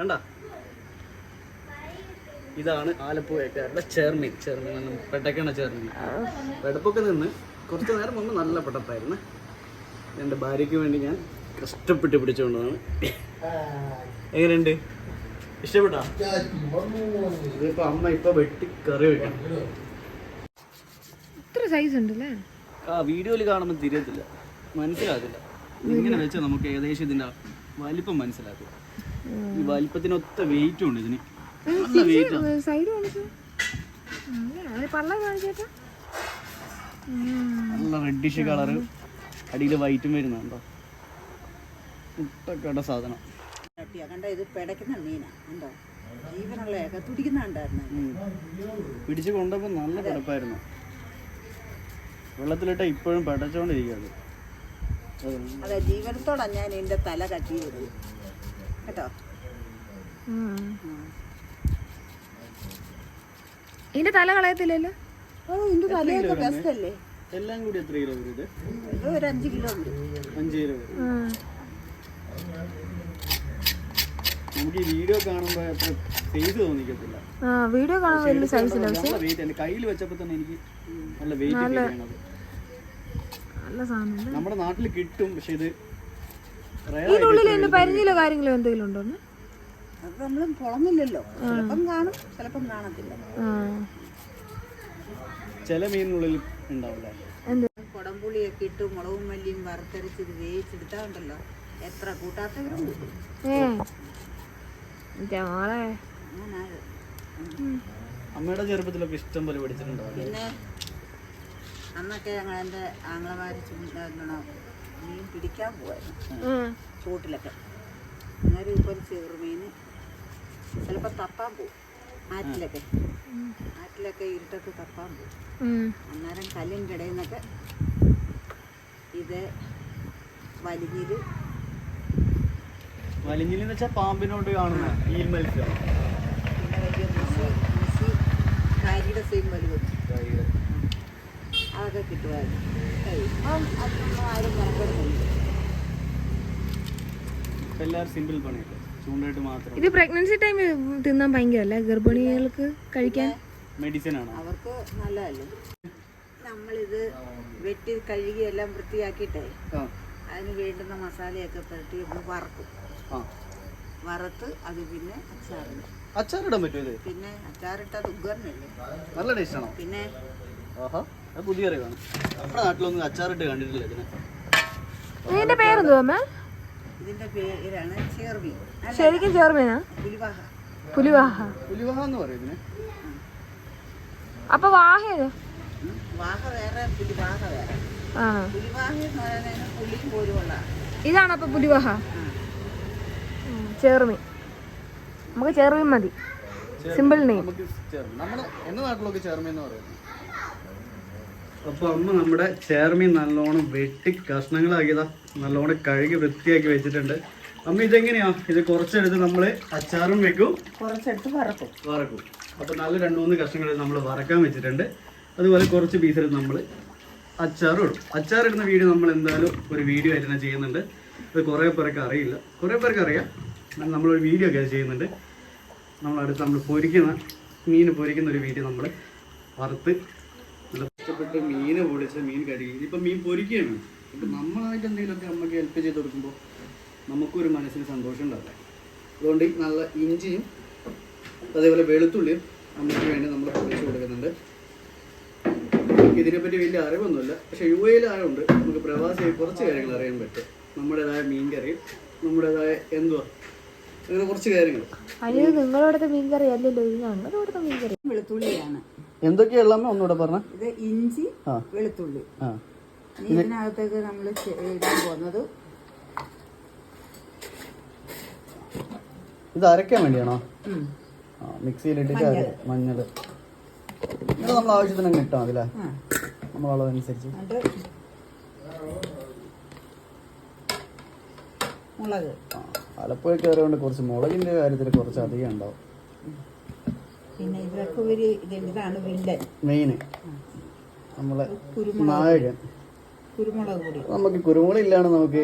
കണ്ട, ഇതാണ് ആലപ്പുഴക്കാരുടെ chairman. പെട്ടക്കണ chairman. വെടപ്പൊക്കെ നിന്ന് കുറച്ച് നേരം മുമ്പ് നല്ല പെട്ടപ്പായിരുന്നു. എൻ്റെ ഭാര്യയ്ക്ക് വേണ്ടി ഞാൻ കഷ്ടപ്പെട്ട് പിടിച്ചുകൊണ്ടതാണ്. എങ്ങനെയുണ്ട്? ഇഷ്ടപ്പെട്ടാ? ഇതിപ്പോ അമ്മ ഇപ്പൊ വെട്ടി കറി വെക്കണം. ഇത്ര സൈസ് ഉണ്ടല്ലേ? വീഡിയോയിൽ കാണുമ്പോൾ തിരിയത്തില്ല, മനസ്സിലാകത്തില്ല. ഇങ്ങനെ വെച്ചാൽ നമുക്ക് ഏകദേശം ഇതിന്റെ വലിപ്പം മനസ്സിലാക്കും. ഈ വലിപ്പത്തിനൊത്ത വെയിറ്റും ഉണ്ട് ഇതിന്. നല്ല വെയിറ്റ്. നല്ല റെഡിഷ് കളറ്, അടിയിൽ വൈറ്റും വരുന്നുണ്ടോ? മുട്ടക്കട സാധനം. പിടിച്ചു കൊണ്ടപ്പോ നല്ല കിടപ്പായിരുന്നു. വെള്ളത്തിലിട്ട ഇപ്പോഴും പടച്ചോണ്ടിരിക്കുന്നത്. അതെ, ജീവനത്തോടാ ഞാൻ എന്റെ തല കട്ടി ചെയ്തത് കേട്ടോ. ഇതിന്റെ തല കളയത്തില്ലല്ലോ. ഇതിന്റെ തലയൊക്കെ ബെസ്റ്റ് അല്ലേ? എല്ലാം കൂടി എത്ര കിലോ വരും ഇത്? ഒരു 5 കിലോ വരും. 5 കിലോ വരും. നമുക്ക് ഈ വീഡിയോ കാണുമ്പോ അത്ര സൈസ് തോന്നിക്കത്തില്ല. വീഡിയോ കാണുമ്പോൾ വെയിറ്റ് കയ്യിൽ വെച്ചപ്പോ തന്നെ എനിക്ക് നല്ല വെയിറ്റ്. നമ്മുടെ നാട്ടിൽ കിട്ടും, പക്ഷെ ഇത് പരിഞ്ഞിലോ കാര്യങ്ങളോ എന്തെങ്കിലും ഉണ്ടോ? അത് നമ്മള് പൊളന്നില്ലല്ലോ. ചിലപ്പം കാണും, ചിലപ്പം കാണത്തില്ല. ചില മീനുള്ളിൽ ഉണ്ടാവില്ല. കുടംപുളിയൊക്കെ ഇട്ട് മുളകും മല്ലിയും വറുത്തരച്ച് ഇത് വേവിച്ചെടുത്താ ഉണ്ടല്ലോ, എത്ര കൂട്ടാത്തവരുണ്ട്. അമ്മയുടെ ചെറുപ്പത്തിലൊക്കെ ഇഷ്ടം പോലെ പഠിച്ചിട്ടുണ്ടോ? പിന്നെ അന്നൊക്കെ ഞങ്ങൾ എൻ്റെ ആങ്ങളമാര് മീൻ പിടിക്കാൻ പോവായിരുന്നു ചൂട്ടിലൊക്കെ. അന്നേരം ഇപ്പോൾ ഒരു ചെറുമീൻ ചിലപ്പോൾ തപ്പാൻ പോവും. ആറ്റിലൊക്കെ ഇരുട്ടത്ത് തപ്പാൻ പോവും. അന്നേരം കല്ലിൻ്റെ ഇടയിൽ നിന്നൊക്കെ ഇത് വലിഞ്ഞിലെന്ന് വെച്ചാൽ പാമ്പിനോട് കാണുന്ന ഈ മത്സ്യം. പിന്നെ വലിയ മുസി കാരിയുടെ സെയിം വലുത് അതൊക്കെ കിട്ടുമായിരുന്നു. ഇപ്പം അതൊന്നും ആരും കണക്കെടുക്കുന്നില്ല. എല്ലാവരും സിമ്പിൾ പണിയല്ലേ, ചൂണ്ടായിട്ട് മാത്രം. ഇത് പ്രഗ്നൻസി ടൈം തിന്നാൻ ഭയങ്കരല്ലേ ഗർഭിണികൾക്ക് കഴിക്കാൻ? മെഡിസിൻ ആണ്, അവർക്ക് നല്ലതല്ലേ. നമ്മളിത് വെട്ടി കഴുകി എല്ലാം വൃത്തിയാക്കിയിട്ടേ അതിന് വേണ്ടുന്ന മസാലയൊക്കെ പുരട്ടി വറക്കും. വറുത്ത് അത് പിന്നെ അച്ചാറിടാൻ പറ്റുമോ? പിന്നെ അച്ചാറിട്ടത് ഉഗ്രനല്ലേ, നല്ല ടേസ്റ്റ് ആണോ? പിന്നെ പുതിയ അറിവാണ്. നമ്മുടെ നാട്ടിലൊന്നും അച്ചാറിട്ട് കണ്ടിട്ടില്ല ഇതിന്. ഇതിന്റെ പേരെന്തുവാ? ഇതിന്റെ പേരാണ് ചെയർമീൻ. ശരിക്കും ചെയർമീനാ? പുലിവാഹ എന്ന് പറയും ഇതിന്. അപ്പൊ വാഹ വാഹ വേറെ, പുലിവാഹ വേറെ. പുലിവാഹ എന്ന് പറയുന്നതിന് പുളിയും പോലുള്ള. ഇതാണ് അപ്പൊ പുലിവാഹ. ചെയർമീൻ, നമുക്ക് ചെയർമീൻ മതി, സിമ്പിൾ നെയിം. നമ്മുടെ എന്റെ നാട്ടിലൊക്കെ ചെയർമീൻ എന്ന് പറയുന്നത്. അപ്പോൾ അമ്മ നമ്മുടെ ചെയർമീൻ നല്ലോണം വെട്ടി കഷ്ണങ്ങളാക്കിയതാ, നല്ലോണം കഴുകി വൃത്തിയാക്കി വെച്ചിട്ടുണ്ട്. അമ്മ ഇതെങ്ങനെയാ? ഇത് കുറച്ചെടുത്ത് നമ്മൾ അച്ചാറും വെക്കും, കുറച്ചെടുത്ത് വറക്കും. അപ്പോൾ നല്ല 2-3 കഷ്ണങ്ങൾ നമ്മൾ വറക്കാൻ വെച്ചിട്ടുണ്ട്. അതുപോലെ കുറച്ച് പീസെടുത്ത് നമ്മൾ അച്ചാറും ഇടും. അച്ചാറിടുന്ന വീഡിയോ നമ്മൾ എന്തായാലും ഒരു വീഡിയോ ആയിട്ട് തന്നെ ചെയ്യുന്നുണ്ട്. ഇത് കുറേ പേർക്ക് അറിയില്ല, കുറേ പേർക്ക് അറിയാം. നമ്മളൊരു വീഡിയോ ഒക്കെ ചെയ്യുന്നുണ്ട്. നമ്മൾ മീൻ പൊരിക്കുന്ന ഒരു വീഡിയോ നമ്മൾ വറുത്ത് നല്ല കഷ്ടപ്പെട്ട് മീൻ പൊളിച്ച് മീൻ കഴുകി ഇപ്പം മീൻ പൊരിക്കുകയാണ്. ഇപ്പം നമ്മളായിട്ട് എന്തെങ്കിലുമൊക്കെ അമ്മയ്ക്ക് ഹെൽപ്പ് ചെയ്ത് കൊടുക്കുമ്പോൾ നമുക്കൊരു മനസ്സിന് സന്തോഷം ഉണ്ടാവില്ല. അതുകൊണ്ട് നല്ല ഇഞ്ചിയും അതേപോലെ വെളുത്തുള്ളിയും അമ്മയ്ക്ക് വേണ്ടി നമ്മൾ പൊളിച്ച് കൊടുക്കുന്നുണ്ട്. ഇതിനെപ്പറ്റി വലിയ അറിവൊന്നുമില്ല, പക്ഷേ UAE ആയതുകൊണ്ട് നമുക്ക് പ്രവാസിയായി കുറച്ച് കാര്യങ്ങൾ അറിയാൻ പറ്റും. നമ്മുടേതായ മീൻ കറിയും നമ്മുടേതായ അങ്ങനെ കുറച്ച് കാര്യങ്ങൾ. നിങ്ങളോടത്തെ മീൻ കറി അല്ലല്ലോ, ഞങ്ങളോടത്തെ മീൻ കറി വെളുത്തുള്ളിയാണ്. എന്തൊക്കെയുള്ള ഒന്നുകൂടെ പറഞ്ഞ? ഇത് ഇഞ്ചി, വെളുത്തുള്ളി. ഇതിനകത്തേക്ക് നമ്മൾ ഇടാൻ പോകുന്നത് ഇത് അരയ്ക്കാൻ വേണ്ടിയാണോ? മിക്സിയിലിട്ടിട്ട് മഞ്ഞൾ ഇത് നമ്മൾ ആവശ്യത്തിന് അങ്ങ് ഇട്ടാൽ മതി അല്ലേ? നമ്മൾ അളവനുസരിച്ച്. മുളക് ആലപ്പുഴ കയറിയോണ്ട് കുറച്ച് മുളകിന്റെ കാര്യത്തിൽ കുറച്ച് അധികം ഉണ്ടാവും. പിന്നെ ഇതൊക്കെ ഇതാണ് വില്ലൻ മെയിന് നമ്മളെ നായകൻ കുരുമുളക് പൊടി. നമുക്ക് കുരുമുളക് ഇല്ലാണ് നമുക്ക്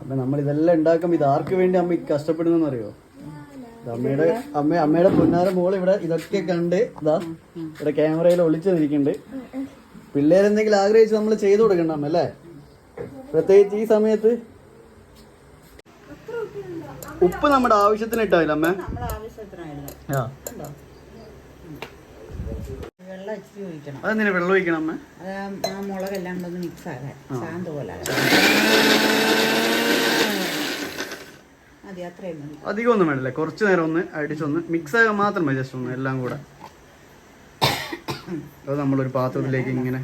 അപ്പം നമ്മളിതെല്ലാം ഉണ്ടാക്കുമ്പോൾ ഇത് ആർക്ക് വേണ്ടി അമ്മ കഷ്ടപ്പെടുന്നെന്ന് അറിയോ? അമ്മയുടെ പൊന്നാര മോള് ഇവിടെ ഇതൊക്കെ കണ്ട് ഇതാ ഇവിടെ ക്യാമറയിൽ ഒളിച്ചു നിൽക്കുന്നുണ്ട്. പിള്ളേരെന്തെങ്കിലും ആഗ്രഹിച്ച് നമ്മൾ ചെയ്തു കൊടുക്കണ്ട അമ്മ അല്ലേ? പ്രത്യേകിച്ച് ഈ സമയത്ത്. ഉപ്പ് നമ്മുടെ ആവശ്യത്തിന് ഇട്ടാവില്ല അമ്മ? നമ്മുടെ ആവശ്യത്തിനായിരുന്നു. വെള്ളം ഇച്ചിരി ഒഴിക്കണം. അതെന്തിനാ വെള്ളം ഒഴിക്കണം അമ്മ? അത് ആ മുളകെല്ലാം കൂടെ ഒന്ന് മിക്സ് ആകാൻ ശാന്ത പോലെ മതി. അത്രയും മതി. അധികം ഒന്നും വേണ്ടല്ലേ? കുറച്ച് നേരം ഒന്ന് അടിച്ചൊന്ന് മിക്സ് ആകാൻ മാത്രം മതി. ജസ്റ്റ് ഒന്ന് എല്ലാം കൂടെ അത് നമ്മളൊരു പാത്രത്തിലേക്ക് ഇങ്ങനെ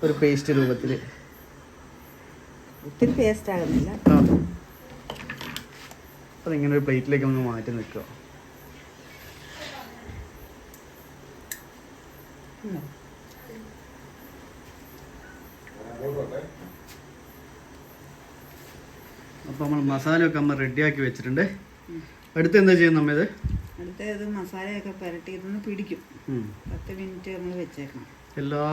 ഒരു പേസ്റ്റ് രൂപത്തിൽ. ഒത്തിരി പേസ്റ്റ് ആകുന്നില്ല. അതിങ്ങനെ ഒരു പ്ലേറ്റിലേക്ക് ഒന്ന് മാറ്റി നിൽക്കുക. അപ്പോൾ നമ്മൾ മസാലയൊക്കെ നമ്മൾ റെഡിയാക്കി വെച്ചിട്ടുണ്ട്. അടുത്ത് എന്താ ചെയ്യുന്നത് നമ്മ? അടുത്തത് മസാലയൊക്കെ പുരട്ടി ഇതൊന്ന് പിടിക്കും. 10 മിനിറ്റ് നമ്മൾ വെച്ചേക്കണം. എല്ലാ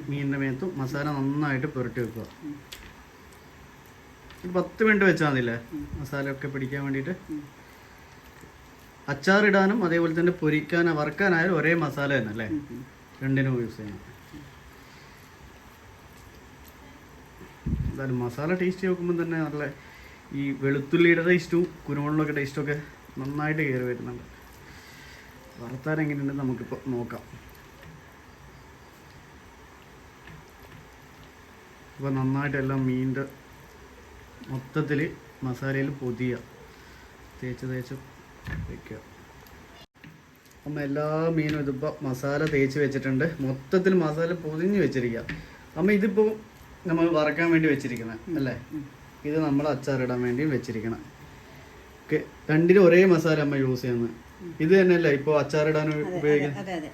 മീനിൻ്റെ മേത്തും മസാല നന്നായിട്ട് പുരട്ടി വെക്കുക. 10 മിനിറ്റ് വെച്ചാൽ മതില്ലേ മസാലയൊക്കെ പിടിക്കാൻ വേണ്ടിയിട്ട്? അച്ചാറിടാനും അതേപോലെ തന്നെ വറുക്കാനായാലും ഒരേ മസാല തന്നെ അല്ലേ? രണ്ടിനും യൂസ് ചെയ്യണം. എന്തായാലും മസാല ടേസ്റ്റ് നോക്കുമ്പോൾ തന്നെ നല്ല ഈ വെളുത്തുള്ളിയുടെ ടേസ്റ്റും കുരുമുളകൊക്കെ ടേസ്റ്റൊക്കെ നന്നായിട്ട് കയറി വരുന്നുണ്ട്. വറുത്താൻ എങ്ങനെയുണ്ടെന്ന് നമുക്കിപ്പോൾ നോക്കാം. അപ്പോൾ നന്നായിട്ട് എല്ലാം മീനിൻ്റെ മൊത്തത്തിൽ മസാലയിൽ പൊതിയുക, തേച്ച് വയ്ക്കുക. അമ്മ എല്ലാ മീനും ഇതിപ്പോൾ മസാല തേച്ച് വെച്ചിട്ടുണ്ട്. മൊത്തത്തിൽ മസാല പൊതിഞ്ഞ് വെച്ചിരിക്കുക. അമ്മ ഇതിപ്പോൾ നമ്മൾ വറക്കാൻ വേണ്ടി വെച്ചിരിക്കുന്നത് അല്ലേ? ഇത് നമ്മൾ അച്ചാറിടാൻ വേണ്ടിയും വെച്ചിരിക്കണം. ഓക്കെ, രണ്ടിനും ഒരേ മസാല അമ്മ യൂസ് ചെയ്യുന്നത്. ഇത് തന്നെയല്ലേ ഇപ്പോൾ അച്ചാറിടാൻ ഉപയോഗിക്കുന്നത്?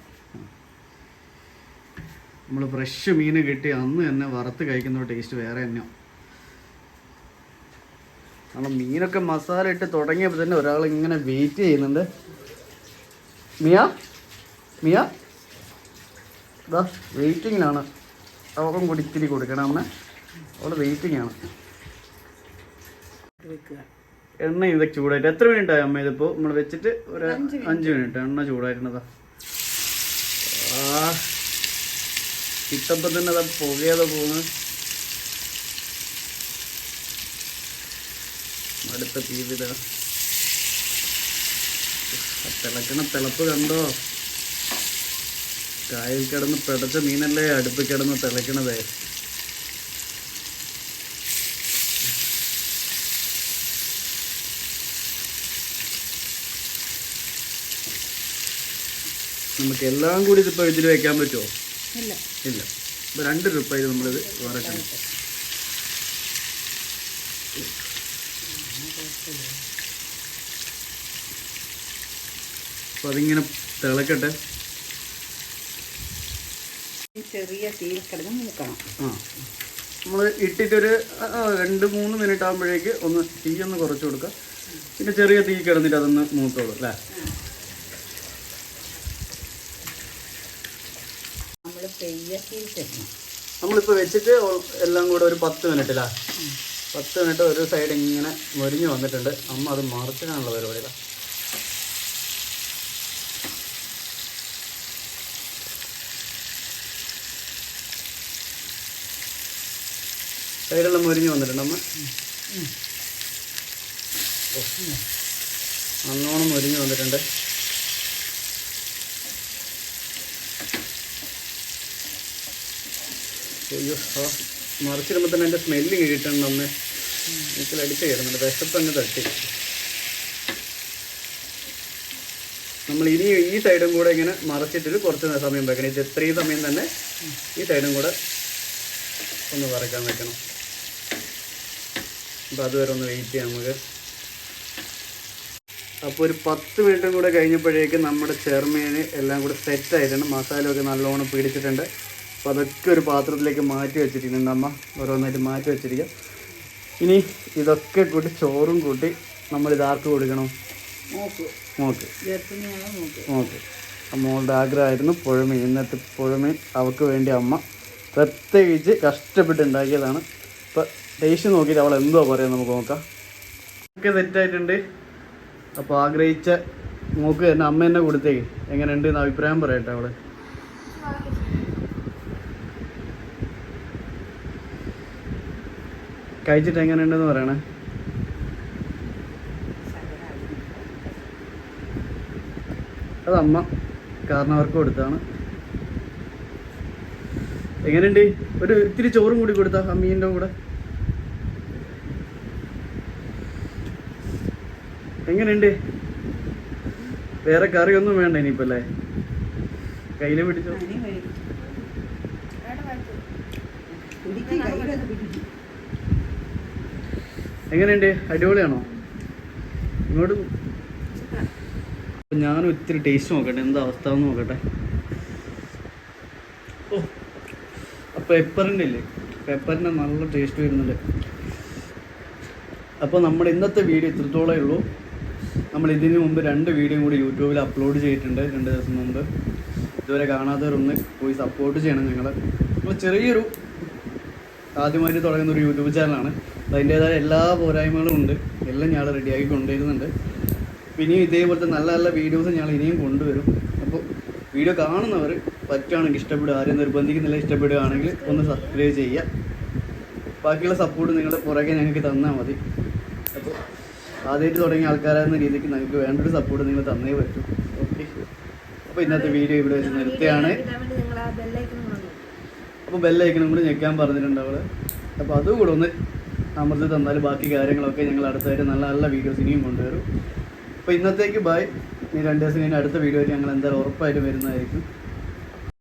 നമ്മൾ ഫ്രഷ് മീൻ കിട്ടി അന്ന് തന്നെ വറുത്ത് കഴിക്കുന്ന ടേസ്റ്റ് വേറെ തന്നെയാണ്. നമ്മൾ മീനൊക്കെ മസാല ഇട്ട് തുടങ്ങിയപ്പോൾ തന്നെ ഒരാൾ ഇങ്ങനെ വെയിറ്റ് ചെയ്യുന്നുണ്ട്. മിയ ഇതാ വെയിറ്റിങ്ങിലാണ്. അവക്കും കൂടി ഇത്തിരി കൊടുക്കണം അമ്മ. അവൾ വെയിറ്റിംഗ് ആണ്. എണ്ണ ഇതൊക്കെ ചൂടായിട്ട് എത്ര മിനിറ്റ് ആയി അമ്മ? ഇതിപ്പോൾ നമ്മൾ വെച്ചിട്ട് ഒരു 5 മിനിറ്റ് എണ്ണ ചൂടായിരുന്നതാ. ഇട്ടപ്പോൾ തന്നെ അതാ പുകയാതെ പോകുന്നത്. അടുത്ത പീതില തിളക്കണ തിളപ്പ് കണ്ടോ? കായൽ കിടന്ന് പിടച്ച മീനല്ലേ അടുപ്പ് കിടന്ന് തിളക്കണതേ. നമുക്ക് എല്ലാം കൂടി ഇതിപ്പോൾ ഇതിൽ വെക്കാൻ പറ്റുമോ? ഇല്ല. ഇപ്പോൾ 2 ട്രിപ്പായി നമ്മളിത് വറക്കണം. അപ്പോൾ അതിങ്ങനെ തിളക്കട്ടെ. ചെറിയ തീയിൽ കിടന്ന് മൂക്കണം. നമ്മൾ ഇട്ടിട്ടൊരു 2-3 മിനിറ്റ് ആകുമ്പോഴേക്ക് ഒന്ന് തീയൊന്ന് കുറച്ച് കൊടുക്കുക. പിന്നെ ചെറിയ തീ കിടന്നിട്ട് അതൊന്ന് മൂത്തോളൂ അല്ലേ? നമ്മളിപ്പോൾ വെച്ചിട്ട് എല്ലാം കൂടെ ഒരു 10 മിനിറ്റിലാ. 10 മിനിറ്റ് ഒരു സൈഡ് ഇങ്ങനെ മൊരിഞ്ഞ് വന്നിട്ടുണ്ട്. അമ്മ അത് മറിച്ചിടാനുള്ള പരിപാടിയിലാണ്. സൈഡെല്ലാം മൊരിഞ്ഞ് വന്നിട്ടുണ്ട് അമ്മ. നല്ലോണം മൊരിഞ്ഞ് വന്നിട്ടുണ്ട്. അയ്യോ, മറിച്ചിടുമ്പോൾ തന്നെ എൻ്റെ സ്മെല്ല് കിട്ടുന്നുണ്ട് അമ്മ. എനിക്ക് അടിച്ച് കയറുന്നുണ്ട്. വിശപ്പ് തന്നെ തട്ടി. നമ്മൾ ഇനി ഈ സൈഡും കൂടെ ഇങ്ങനെ മറിച്ചിട്ടൊരു കുറച്ച് സമയം വെക്കണം. ഇത് ഇത്രയും സമയം തന്നെ ഈ സൈഡും കൂടെ ഒന്ന് വറക്കാൻ വെക്കണം. അപ്പോൾ അതുവരെ ഒന്ന് വെയിറ്റ് ചെയ്യാം നമുക്ക്. അപ്പോൾ ഒരു 10 മിനിറ്റും കൂടെ കഴിഞ്ഞപ്പോഴേക്ക് നമ്മുടെ ചെറുമീൻ എല്ലാം കൂടെ സെറ്റായിട്ടുണ്ട്. മസാലയൊക്കെ നല്ലോണം പിടിച്ചിട്ടുണ്ട്. അപ്പോൾ അതൊക്കെ ഒരു പാത്രത്തിലേക്ക് മാറ്റി വെച്ചിരിക്കുന്നുണ്ട് അമ്മ. ഓരോന്നായിട്ട് മാറ്റി വെച്ചിരിക്കുക. ഇനി ഇതൊക്കെ കൂട്ടി ചോറും കൂട്ടി നമ്മളിത് ആർക്ക് കൊടുക്കണം? മോക്ക്. മോളുടെ ആഗ്രഹമായിരുന്നു പുഴമീൻ. ഇന്നത്തെ പുഴമീൻ അവൾക്ക് വേണ്ടി അമ്മ പ്രത്യേകിച്ച് കഷ്ടപ്പെട്ടുണ്ടാക്കിയതാണ്. ഇപ്പം ടേസ്റ്റ് നോക്കിയിട്ട് അവൾ എന്തോ പറയാം നമുക്ക് നോക്കാം. ഒക്കെ സെറ്റായിട്ടുണ്ട്. അപ്പോൾ ആഗ്രഹിച്ച നോക്ക് തന്നെ അമ്മ തന്നെ കൊടുത്തേ എങ്ങനെയുണ്ട് എന്ന് അഭിപ്രായം പറയട്ടെ. അവള് കഴിച്ചിട്ട് എങ്ങനെയുണ്ടെന്ന് പറയണേ. അത് അമ്മ കാരണവർക്ക് കൊടുത്താണ്. എങ്ങനെയുണ്ട്? ഒരു ഇത്തിരി ചോറും കൂടി കൊടുത്താ അമ്മീൻ്റെ കൂടെ. എങ്ങനെയുണ്ട്? വേറെ കറിയൊന്നും വേണ്ട ഇനിയിപ്പോ അല്ലേ? കയ്യില് പിടിച്ചോ. എങ്ങനെയുണ്ട്? അടിപൊളിയാണോ? ഇങ്ങോട്ട് ഞാനും ഇത്തിരി ടേസ്റ്റ് നോക്കട്ടെ, എന്താ അവസ്ഥ എന്ന് നോക്കട്ടെ. ഓ, പെപ്പറിൻ്റെ ഇല്ലേ, പെപ്പറിൻ്റെ നല്ല ടേസ്റ്റ് വരുന്നുണ്ട്. അപ്പോൾ നമ്മുടെ ഇന്നത്തെ വീഡിയോ ഇത്രത്തോളമേ ഉള്ളൂ. നമ്മൾ ഇതിന് മുമ്പ് 2 വീഡിയോ കൂടി യൂട്യൂബിൽ അപ്ലോഡ് ചെയ്തിട്ടുണ്ട് 2 ദിവസം മുമ്പ്. ഇതുവരെ കാണാത്തവരൊന്ന് പോയി സപ്പോർട്ട് ചെയ്യണം. നമ്മൾ ചെറിയൊരു ആദ്യമായിട്ട് തുടങ്ങുന്ന ഒരു യൂട്യൂബ് ചാനലാണ്. അതിൻ്റേതായ എല്ലാ പോരായ്മകളും ഉണ്ട്. എല്ലാം ഞങ്ങൾ റെഡിയാക്കി കൊണ്ടുവരുന്നുണ്ട്. ഇനിയും ഇതേപോലത്തെ നല്ല നല്ല വീഡിയോസ് ഞങ്ങൾ ഇനിയും കൊണ്ടുവരും. അപ്പോൾ വീഡിയോ കാണുന്നവർ പറ്റുകയാണെങ്കിൽ ഇഷ്ടപ്പെടുക, ആരും നിർബന്ധിക്കുന്നില്ല, ഇഷ്ടപ്പെടുകയാണെങ്കിൽ ഒന്ന് സബ്സ്ക്രൈബ് ചെയ്യുക. ബാക്കിയുള്ള സപ്പോർട്ട് നിങ്ങൾ പുറകെ ഞങ്ങൾക്ക് തന്നാൽ മതി. അപ്പോൾ ആദ്യമായിട്ട് തുടങ്ങിയ ആൾക്കാരെന്ന രീതിക്ക് നിങ്ങൾക്ക് വേണ്ടൊരു സപ്പോർട്ട് നിങ്ങൾ തന്നേ പറ്റും. ഓക്കെ, അപ്പോൾ ഇന്നത്തെ വീഡിയോ ഇവിടെ വെച്ച് നിർത്തുകയാണ്. അപ്പോൾ ബെല്ലൈക്കണും കൂടി ഞെക്കാൻ പറഞ്ഞിട്ടുണ്ട് അവൾ. അപ്പോൾ അതും കൂടെ ഒന്ന് അമർത്തി തന്നാൽ ബാക്കി കാര്യങ്ങളൊക്കെ ഞങ്ങൾ അടുത്തായിട്ട് നല്ല നല്ല വീഡിയോസ് ഇനിയും കൊണ്ടുവരും. അപ്പോൾ ഇന്നത്തേക്ക് ബൈ. ഇനി 2 ദിവസം കഴിഞ്ഞ് അടുത്ത വീഡിയോ ഞങ്ങൾ എന്തായാലും ഉറപ്പായിട്ട് വരുന്നതായിരിക്കും.